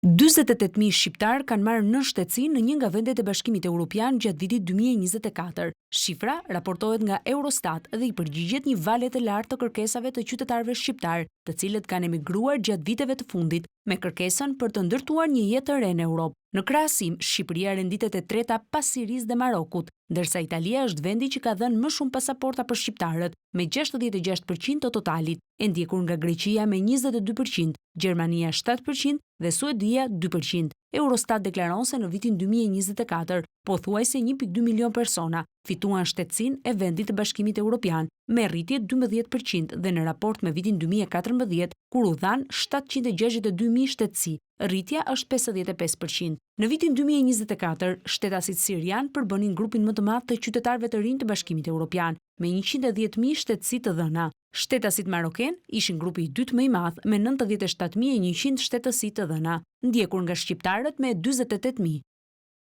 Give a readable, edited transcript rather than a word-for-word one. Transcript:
48.000 shqiptar kanë marrë në shtetësi në një nga vendet e Bashkimit Evropian gjatë vitit 2024. Shifra raportohet nga Eurostat dhe I përgjigjet një valë të lartë të kërkesave të qytetarëve shqiptar, të cilët kanë emigruar gjatë viteve të fundit me kërkesën për të ndërtuar një jetë të re në Europë. Në krahasim, Shqipëria renditet e treta pas Sirisë dhe Marokut, ndërsa Italia është vendi që ka dhënë më shumë pasaporta për shqiptarët, me 66% të totalit, e ndjekur nga Greqia me 22%, Gjermania 7% dhe Suedia 2%. Eurostat deklaron se në vitin 2024, pothuajse 1.2 milion persona fituan shtetësinë e vendit të Bashkimit Evropian me rritje 12% dhe në raport me vitin 2014, kur u dhan 762.000 shtetësi, rritja është 55%. Në vitin 2024, shtetasit sirian përbënin grupin më të madh të qytetarëve të rinj të Bashkimit Evropian, me 110.000 shtetësi të dhëna. Shtetasit maroken ishin grupi I dytë më I madh me 97.100 shtetësi të dhëna, ndjekur nga shqiptarët me 48.000.